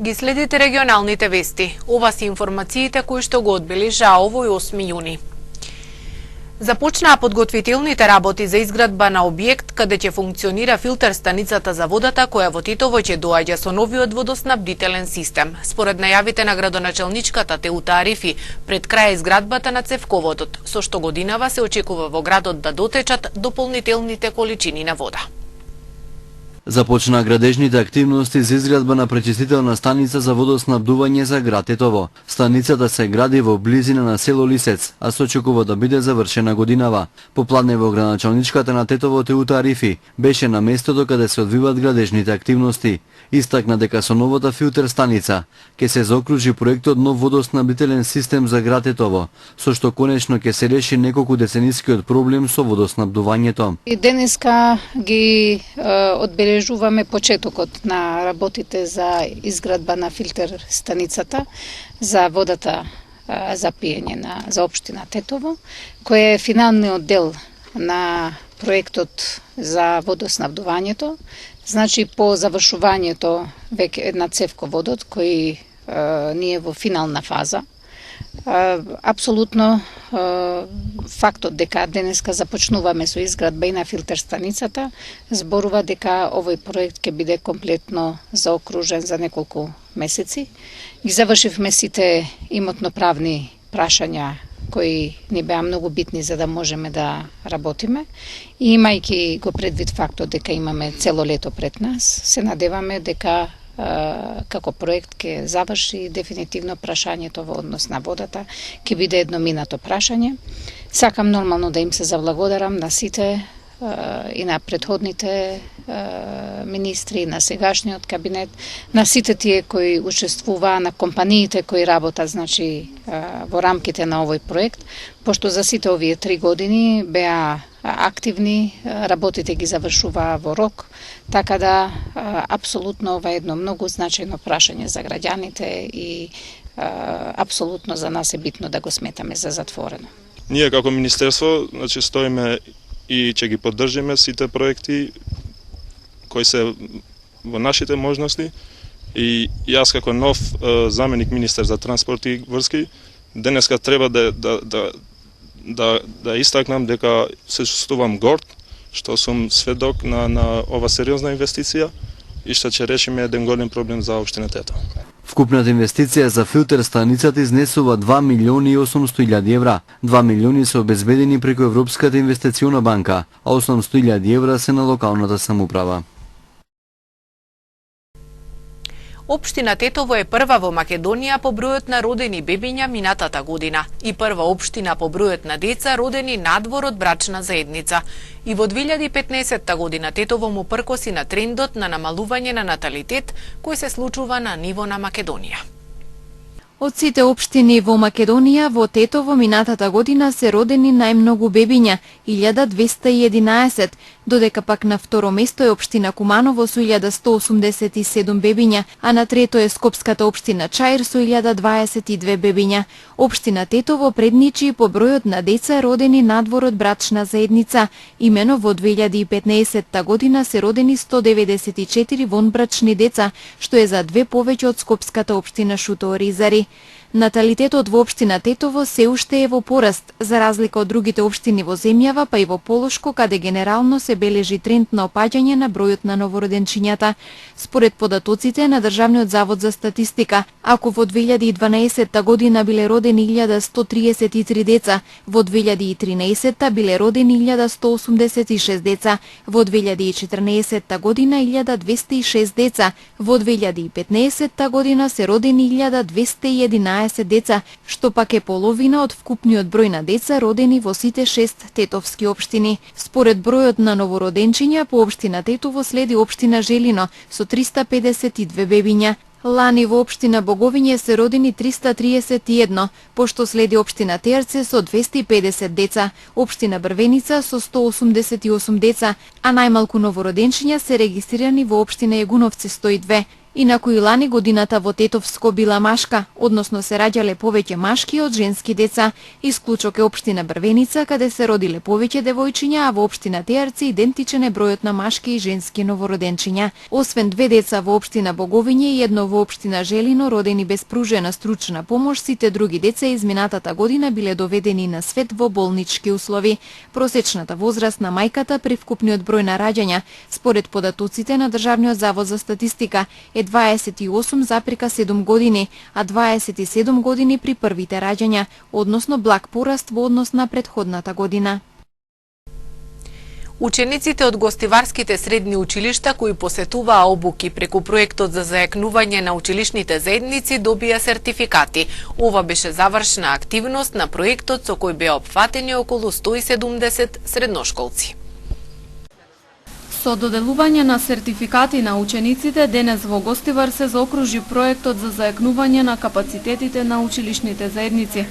Ги следите регионалните вести. Ова се информациите кои што го одбележа овој 8 јуни. Започнаа подготвителните работи за изградба на објект каде ќе функционира филтер станицата за водата која во Тетово ќе доаѓа со новиот водоснабдителен систем. Според најавите на градоначелничката Теута Арифи, пред крај изградбата на цевководот, со што годинава се очекува во градот да дотечат дополнителните количини на вода. Започнаа градежните активности за изградба на пречистителна станица за водоснабдување за град Тетово. Станицата се гради во близина на село Лисец, а се очекува да биде завршена годинава. Попладнево градоначалничката на Тетово Теута Арифи беше на местото каде се одвиваат градежните активности. Истакна дека со новата филтер станица ќе се заокружи проектот нов водоснабдителен систем за град Тетово, со што конечно ќе се реши неколку деценискиот проблем со водоснабдувањето. И денеска ги одбележуваме почетокот на работите за изградба на филтер станицата за водата за пиење за општина Тетово, кој е финалниот дел на проектот за водоснабдувањето. Значи по завршувањето веќе на цевководот кој ние во финална фаза. Апсолутно фактот дека денеска започнуваме со изградба и на филтер станицата зборува дека овој проект ќе биде комплетно заокружен за неколку месеци. Ги завршивме сите имотно-правни прашања кои ни беа многу битни за да можеме да работиме. И имајќи го предвид фактот дека имаме цело лето пред нас, се надеваме дека како проект ќе заврши дефинитивно прашањето во однос на водата, ќе биде едноминато прашање. Сакам нормално да им се заблагодарам на сите и на претходните министри, на сегашниот кабинет, на сите тие кои учествуваа, на компаниите кои работат, значи во рамките на овој проект, пошто за сите овие 3 години беа активни, работите ги завршуваа во рок, така да апсолутно ова е едно многу значајно прашање за граѓаните и апсолутно за нас е битно да го сметаме за затворено. Ние како министерство, значи стоиме и ќе ги поддржиме сите проекти кои се во нашите можности и јас како нов заменик министер за транспорт и врски денеска треба да истакнам дека се чувствувам горд што сум сведок на ова сериозна инвестиција и што ќе решиме еден голем проблем за општина Тетово. Вкупната инвестиција за филтер станицата изнесува 2.800.000 евра. 2 милиони се обезбедени преку Европската инвестициона банка, а 800.000 евра се на локалната самоуправа. Општина Тетово е прва во Македонија по бројот на родени бебиња минатата година и прва општина по бројот на деца родени надвор од брачна заедница. И во 2015 година Тетово му пркоси на трендот на намалување на наталитет кој се случува на ниво на Македонија. Од сите општини во Македонија, во Тетово минатата година се родени најмногу бебиња, 1211, додека пак на второ место е општина Куманово со 1187 бебиња, а на трето е скопската општина Чаир со 1022 бебиња. Општина Тетово предничи по бројот на деца родени надвор од брачна заедница. Имено во 2015 година се родени 194 вонбрачни деца, што е за 2 повеќе од скопската општина Шутово-Ризари. Наталитетот во општина Тетово се уште е во пораст, за разлика од другите општини во земјава, па и во Полошко, каде генерално се бележи тренд на опаѓање на бројот на новороденчињата. Според податоците на Државниот завод за статистика, ако во 2012 година биле родени 1133 деца, во 2013 биле родени 1186 деца, во 2014 година 1206 деца, во 2015 година се родени 1211 деца, што пак е половина од вкупниот број на деца родени во сите 6 тетовски општини. Според бројот на новороденчиња по општина Тетово следи општина Желино со 352 бебиња. Лани во општина Боговиње се родени 331, пошто следи општина Терце со 250 деца, општина Брвеница со 188 деца, а најмалку новороденчиња се регистрирани во општина Јегуновци 102. Инаку и лани годината во Тетовско била машка, односно се раѓале повеќе машки од женски деца. Исклучок е општина Брвеница, каде се родиле повеќе девојчиња, а во општина Теарци идентичен е бројот на машки и женски новороденчиња. Освен 2 деца во општина Боговиње и 1 во општина Желино родени без пружена стручна помош, сите други деца изминатата година биле доведени на свет во болнички услови. Просечната возраст на мајката при вкупниот број на раѓања, според податоците на Државниот завод за статистика, е 28,7 години, а 27 години при првите раѓања, односно благ пораст во однос на претходната година. Учениците од гостиварските средни училишта кои посетуваа обуки преку проектот за зајакнување на училишните заедници добија сертификати. Ова беше завршна активност на проектот со кој беа опфатени околу 170 средношколци. Со доделување на сертификати на учениците, денес во Гостивар се заокружи проектот за зајакнување на капацитетите на училишните заедници.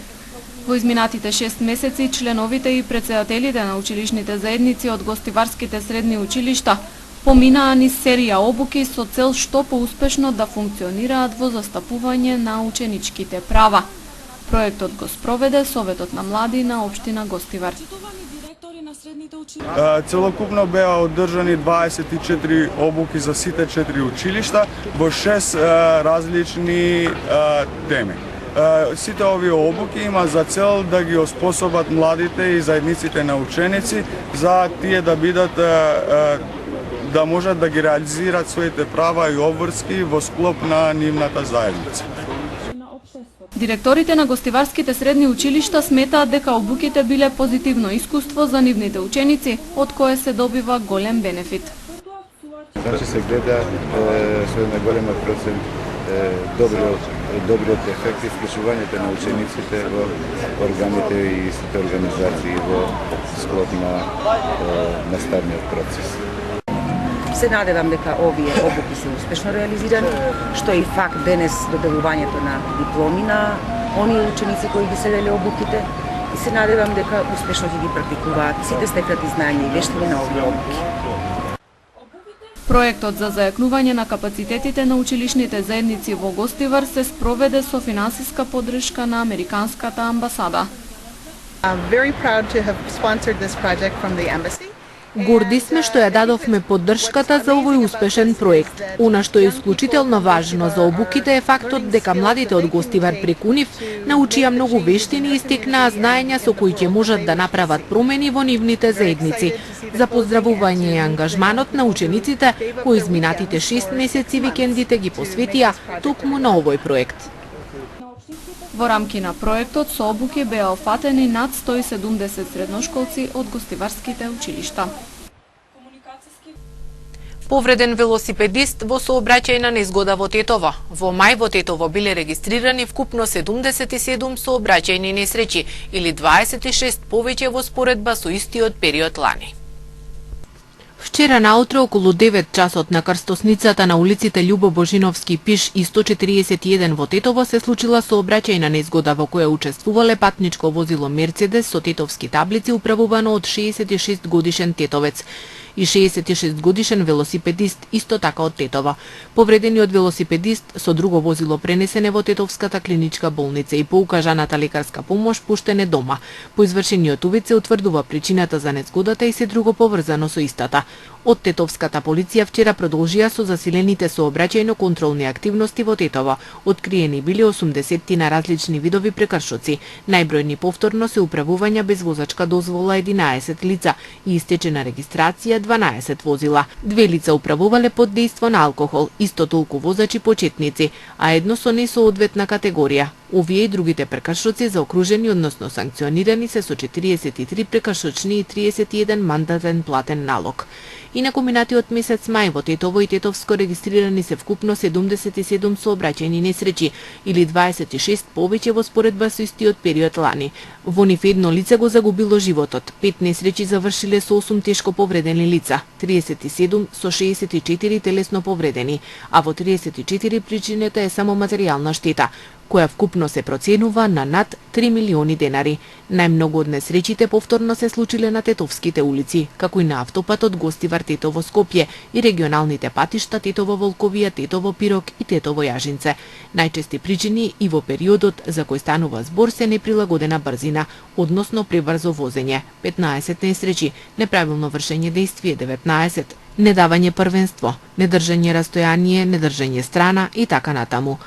Во изминатите 6 месеци, членовите и претседателите на училишните заедници од гостиварските средни училишта поминаа низ серија обуки со цел што поуспешно да функционираат во застапување на ученичките права. Проектот го спроведе Советот на млади на општина Гостивар. Целокупно беа одржани 24 обуки за сите 4 училишта во 6 различни теми. Сите овие обуки има за цел да ги оспособат младите и заедниците на ученици за тие да бидат да можат да ги реализираат своите права и обврски во склоп на нивната заедница. Директорите на гостиварските средни училишта сметаат дека обуките биле позитивно искуство за нивните ученици, од кое се добива голем бенефит. Значи се гледа со една голема процент добриот ефект и вклучувањето на учениците во органите и сите организации во склоп на наставниот процес. Се надевам дека овие обуки се успешно реализирани, што е и факт денес доделувањето на дипломи на оние ученици кои ги селеле обуките и се надевам дека успешно ќе ги практикуваат сите стекнати знаења и вештини на овие обуки. Проектот за зајакнување на капацитетите на училишните заедници во Гостивар се спроведе со финансиска поддршка на Американската амбасада. I'm very proud to have sponsored this project from the embassy. Горди сме што ја дадовме поддршката за овој успешен проект. Она што е исклучително важно за обуките е фактот дека младите од Гостивар преку нив научија многу вештини и стекнаа знаења со кои ќе можат да направат промени во нивните заедници. За поздравување и ангажманот на учениците кои изминатите 6 месеци викендите ги посветија токму на овој проект. Во рамки на проектот со обуки беа офатени над 170 средношколци од гостиварските училишта. Повреден велосипедист во сообраќајна незгода во Тетово. Во мај во Тетово биле регистрирани вкупно 77 сообраќајни несреќи или 26 повеќе во споредба со истиот период лани. Вчера наутро околу 9 часот на крстосницата на улиците Љубо Божиновски Пиш и 141 во Тетово се случила сообраќајна незгода во која учествувале патничко возило Мерцедес со тетовски таблици управувано од 66 годишен тетовец и 66 годишен велосипедист исто така од Тетово. Повредениот велосипедист со друго возило пренесене во Тетовската клиничка болница и по укажаната лекарска помош пуштене дома. По извршениот увид се утврдува причината за незгодата и се друго поврзано со истата. Од Тетовската полиција вчера продолжија со засилените сообраќајно-контролни активности во Тетово. Откриени биле 80 на различни видови прекршоци. Најбројни повторно се управувања без возачка дозвола 11 лица и истечена регистрација 12 возила. 2 лица управувале под дејство на алкохол, исто толку возачи почетници, а едно со несоодветна категорија. Овие и другите прекршоци заокружени, односно санкционирани се со 43 прекршочни и 31 мандатен платен налог. Инаку минатиот месец мај во Тетово и Тетовско регистрирани се вкупно 77 сообраќајни несреќи или 26 повеќе во споредба со истиот период лани. Во нив едно лице го загубило животот, 5 несреќи завршиле со 8 тешко повредени лица, 37 со 64 телесно повредени, а во 34 причината е само материјална штета. која вкупно се проценува на над 3 милиони денари. Најмногу од несреќите повторно се случиле на Тетовските улици, како и на автопатот Гостивар Тетово Скопје и регионалните патишта Тетово Волковија, Тетово Пирок и Тетово Јажинце. Најчести причини и во периодот за кој станува збор се неприлагодена брзина, односно пребрзо возење, 15 несреќи, неправилно вршење действие 19, недавање првенство, недржање растојание, недржање страна и така натаму.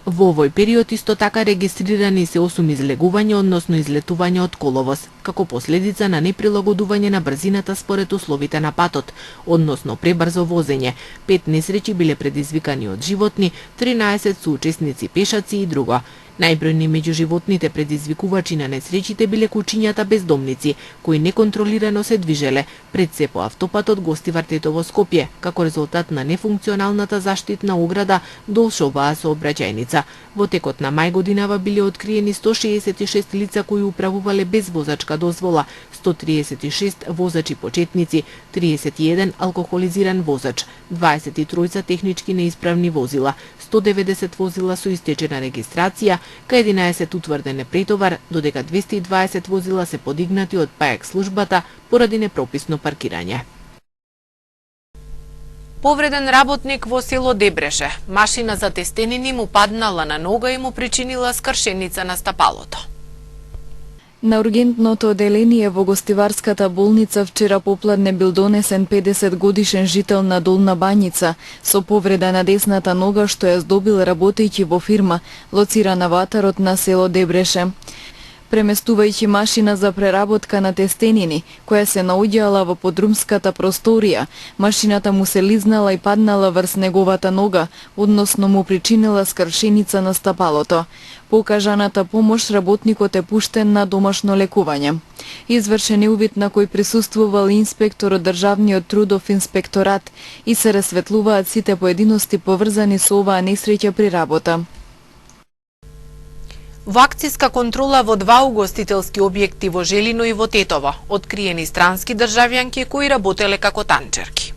Во овој период исто така регистрирани се 8 излегувања, односно излетување од коловоз, како последица на неприлагодување на брзината според условите на патот, односно пребрзо возење. 5 несреќи биле предизвикани од животни, 13 соучесници пешаци и друго. Најбројни меѓу животните предизвикувачи на несреќите биле кучињата бездомници, кои неконтролирано се движеле пред се по автопатот Гостивар Тетово Скопје, како резултат на нефункционалната заштитна ограда долж оваа сообраќајница. Во текот на мај годинава биле откриени 166 лица кои управувале без возачка дозвола, 136 возачи почетници, 31 алкохолизиран возач, 23 технички неисправни возила, 190 возила со истечена регистрација, кај 11 утврден претовар, додека 220 возила се подигнати од ПАЕК службата поради непрописно паркирање. Повреден работник во село Дебреше. Машина за тестенини му паднала на нога и му причинила скршеница на стапалото. На ургентното оделение во Гостиварската болница вчера попладне бил донесен 50 годишен жител на Долна Бањица со повреда на десната нога што ја здобил работејќи во фирма лоцирана во атарот на село Дебреше. Преместувајќи машина за преработка на тестенини, која се наоѓала во подрумската просторија, машината му се лизнала и паднала врз неговата нога, односно му причинила скршеница на стапалото. По окажаната помош работникот е пуштен на домашно лекување. Извршен е увид на кој присуствувал инспектор од Државниот трудов инспекторат и се расветлуваат сите поединости поврзани со оваа несреќа при работа. Во акциска контрола во 2 угостителски објекти во Желино и во Тетово, откриени странски државјанки кои работеле како танчерки.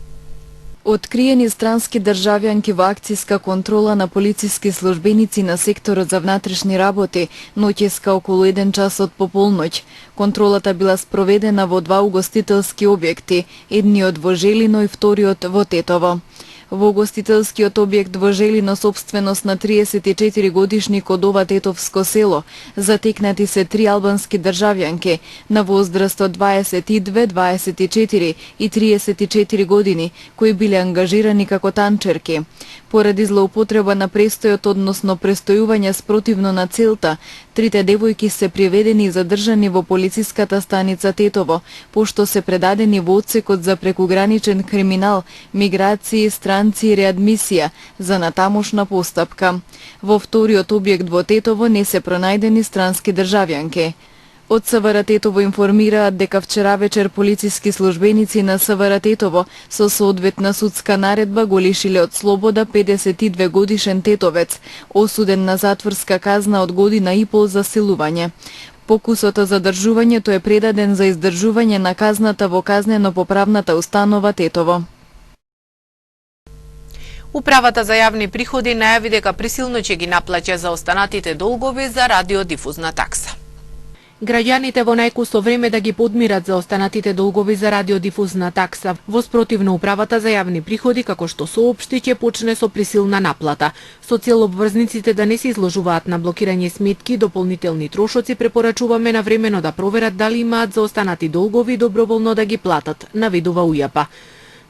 Откриени странски државјанки во акциска контрола на полициски службеници на секторот за внатрешни работи ноќеска околу 1 часот по полноќ. Контролата била спроведена во 2 угостителски објекти, едниот во Желино и вториот во Тетово. Во угостителскиот објект во Желино, собственост на 34 годишник од ова тетовско село, затекнати се 3 албански државјанки на возраст од 22, 24 и 34 години, кои биле ангажирани како танчерки. Поради злоупотреба на престојот, односно престојување спротивно на целта, трите девојки се приведени и задржани во полициската станица Тетово, пошто се предадени во одсекот за прекуграничен криминал, миграции, странци и реадмисија за натамошна постапка. Во вториот објект во Тетово не се пронајдени странски државјанки. Од СВР Тетово информираат дека вчера вечер полициски службеници на СВР Тетово со соодветна судска наредба го лишиле од слобода 52 годишен тетовец, осуден на затворска казна од година и пол за силување. Покусот за задржувањето е предаден за издржување на казната во казнено-поправната установа Тетово. Управата за јавни приходи најави дека присилно ќе ги наплаќа за останатите долгови за радиодифузна такса. Граѓаните во најкусо време да ги подмират за останатите долгови за радиодифузна такса. Во спротивно управата за јавни приходи, како што соопшти, ќе почне со присилна наплата. Со цел обврзниците да не се изложуваат на блокирање сметки и дополнителни трошоци, препорачуваме навремено да проверат дали имаат за останати долгови и доброволно да ги платат, наведува УЈАП.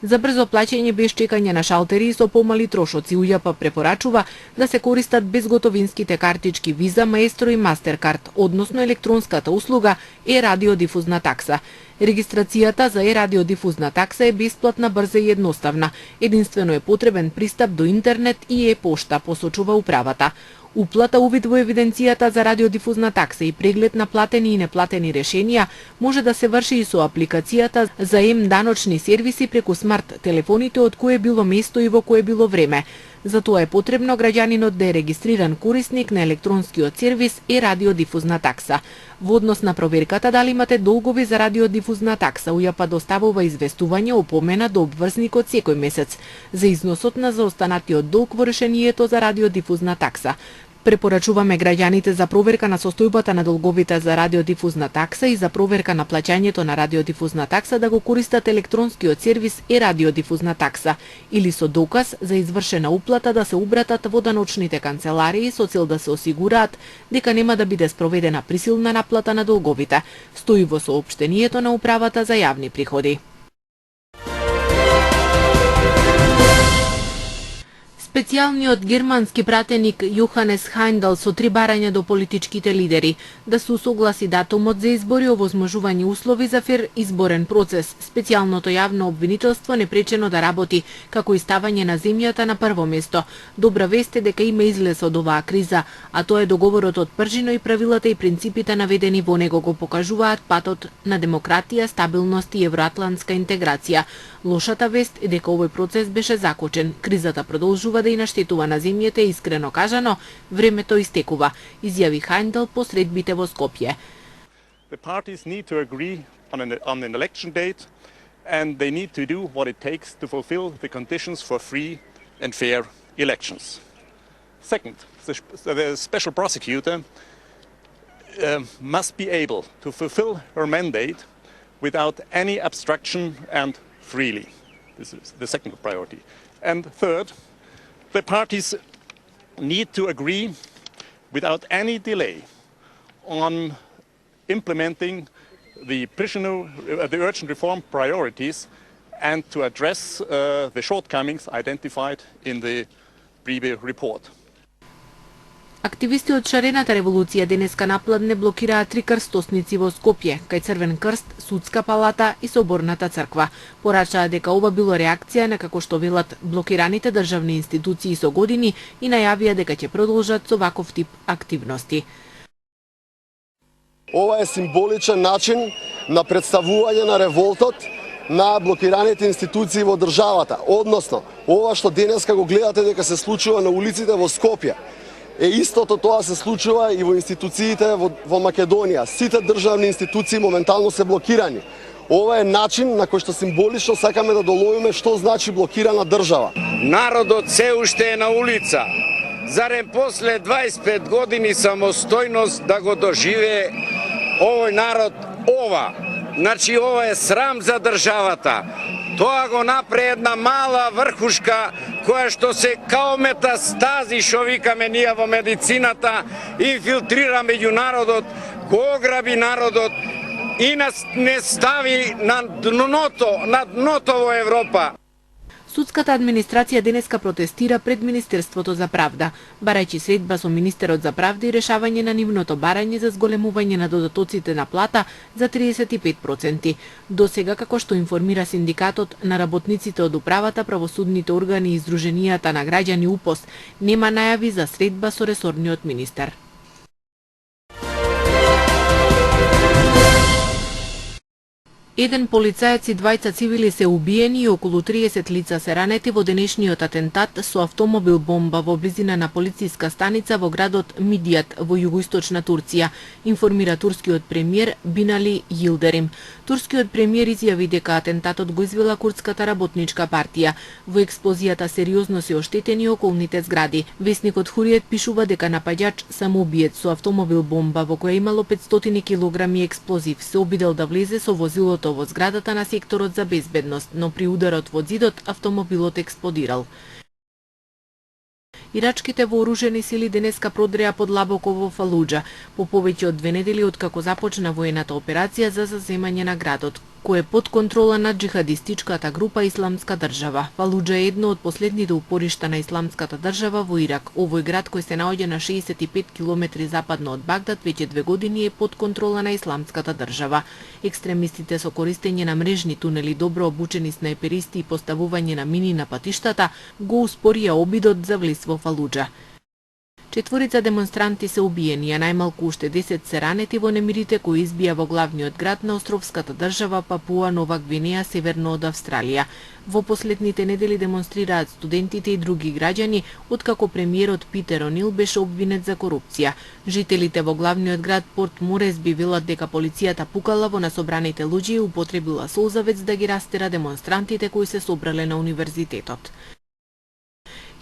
За брзо плаќање без чекање на шалтери и со помали трошоци, УЈАП препорачува да се користат безготовинските картички Виза, Маестро и Мастеркард, односно електронската услуга радиодифузна такса. Регистрацијата за радиодифузна такса е бесплатна, брза и едноставна. Единствено е потребен пристап до интернет и пошта, посочува управата. Уплата, увид во евиденцијата за радиодифузна такса и преглед на платени и неплатени решенија може да се врши и со апликацијата за даночни сервиси преку смарт телефоните од кое било место и во кое било време. За тоа е потребно граѓанинот да е регистриран корисник на електронскиот сервис радиодифузна такса. Во однос на проверката дали имате долгови за радиодифузна такса, УЈАП доставува известување опомена до обврзникот секој месец за износот на заостанатиот долг во решението за радиодифузна такса. Препорачуваме граѓаните за проверка на состојбата на долговите за радиодифузна такса и за проверка на плаќањето на радиодифузна такса да го користат електронскиот сервис радиодифузна такса или со доказ за извршена уплата да се обратат во даночните канцеларии со цел да се осигураат дека нема да биде спроведена присилна наплата на долговите, стои во соопштението на Управата за јавни приходи. Специјалниот германски пратеник Јоханес Хајндал со 3 барања до политичките лидери да се усогласи датумот за избори, овозможување услови за фер изборен процес. Специјалното јавно обвинителство непречено да работи, како и ставање на земјата на прво место. Добра вест е дека има излез од оваа криза, а тоа е договорот од Пржино и правилата и принципите наведени во него го покажуваат патот на демократија, стабилност и евроатлантска интеграција. Лошата вест е дека овој процес беше закочен. Кризата продолжува да и наштетува на земјата и искрено кажано, времето истекува, изјави Хајндал по средбите во Скопје. The parties need to agree on an election date and they need to do what it takes to fulfill the conditions for free and fair elections. Second, the special prosecutor must be able to fulfill her mandate without any obstruction and freely. This is the second priority. And third, the parties need to agree without any delay on implementing the urgent reform priorities and to address the shortcomings identified in the Priebe report. Активисти од Шарената револуција денеска напладне блокираа 3 крстосници во Скопје, кај Црвен крст, Судска палата и Соборната црква. Порачаа дека ова било реакција на, како што велат, блокираните државни институции со години и најавија дека ќе продолжат со ваков тип активности. Ова е символичен начин на представување на револтот на блокираните институции во државата. Односно, ова што денеска го гледате дека се случува на улиците во Скопје, истото тоа се случува и во институциите во Македонија. Сите државни институции моментално се блокирани. Ова е начин на кој што символично сакаме да доловиме што значи блокирана држава. Народот се уште е на улица. Зарем после 25 години самостојност да го доживее овој народ ова. Значи ова е срам за државата. Тоа го направи една мала врхушка која што се као метастази, што викаме ние во медицината, инфилтрира меѓу народот, го ограби народот и нас не стави на дното во Европа. Судската администрација денеска протестира пред Министерството за правда, барајќи средба со Министерот за правда и решавање на нивното барање за зголемување на додатоците на плата за 35%. До сега, како што информира синдикатот на работниците од управата, правосудните органи и издруженијата на граѓани УПОС, нема најави за средба со ресорниот министер. Еден полицаец и двајца цивили се убиени и околу 30 лица се ранети во денешниот атентат со автомобил бомба во близина на полициска станица во градот Мидијат во југоисточна Турција, информира турскиот премиер Бинали Йилдерим. Турскиот премиер изјави дека атентатот го извела Курдската работничка партија. Во експлозијата сериозно се оштетени околните згради. Весникот Хуриет пишува дека напаѓач самоубиец со автомобил бомба во која имало 500 килограми експлозив се обидел да влезе со возилото во зградата на секторот за безбедност, но при ударот во зидот автомобилот експлодирал. Ирачките вооружени сили денеска продреа подлабоко во Фалуџа, по повеќе од 2 недели откако започна воената операција за заземање на градот, кој е под контрола на џихадистичката група Исламска држава. Фалуџа е едно од последните упоришта на Исламската држава во Ирак. Овој град, кој се наоѓа на 65 километри западно од Багдад, веќе 2 години е под контрола на Исламската држава. Екстремистите со користење на мрежни тунели, добро обучени снайперисти и поставување на мини на патиштата го успорија обидот за влез во Фалуџа. 4 демонстранти се убиени, а најмалку уште 10 се ранети во немирите кои избија во главниот град на островската држава Папуа Нова Гвинеја, северно од Австралија. Во последните недели демонстрираат студентите и други граѓани, откако премиерот Питер Онил беше обвинет за корупција. Жителите во главниот град Порт Моресби велат дека полицијата пукала во насобраните луѓе и употребила солзавец да ги растера демонстрантите кои се собрале на универзитетот.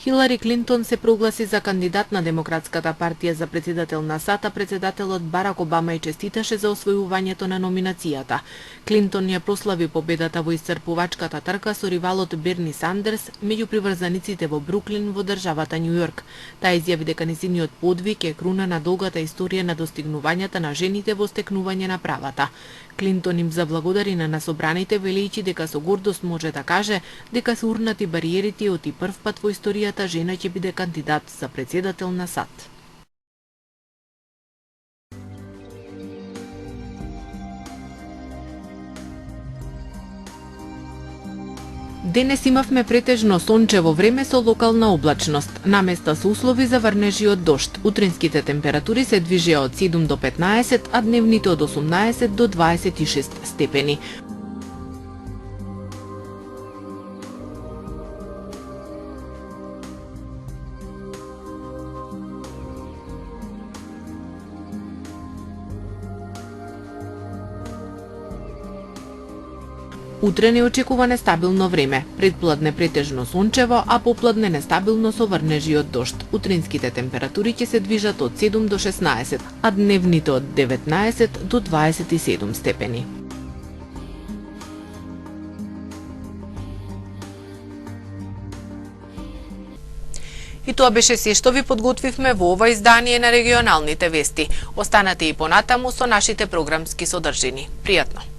Хилари Клинтон се прогласи за кандидат на Демократската партија за председател на САД, а председателот Барак Обама ја честиташе за освојувањето на номинацијата. Клинтон ја прослави победата во исцрпувачката трка со ривалот Берни Сандерс меѓу приврзаниците во Бруклин во државата Њу Јорк. Таа изјави дека нејзиниот подвиг е круна на долгата историја на достигнувањата на жените во стекнување на правата. Клинтон им заблагодари на насобраните, велејќи дека со гордост може да каже дека се урнати бариерите и оти прв пат во историјата жена ќе биде кандидат за председател на САД. Денес имавме претежно сончево време со локална облачност, наместа со услови за врнежи од дожд. Утринските температури се движеа од 7 до 15, а дневните од 18 до 26 степени. Утре не очекува нестабилно време, предпладне претежно сончево, а попладне нестабилно со врнежи од дожд. Утринските температури ќе се движат од 7 до 16, а дневните од 19 до 27 степени. И тоа беше се што ви подготвивме во ова издание на регионалните вести. Останете и понатаму со нашите програмски содржини. Пријатно!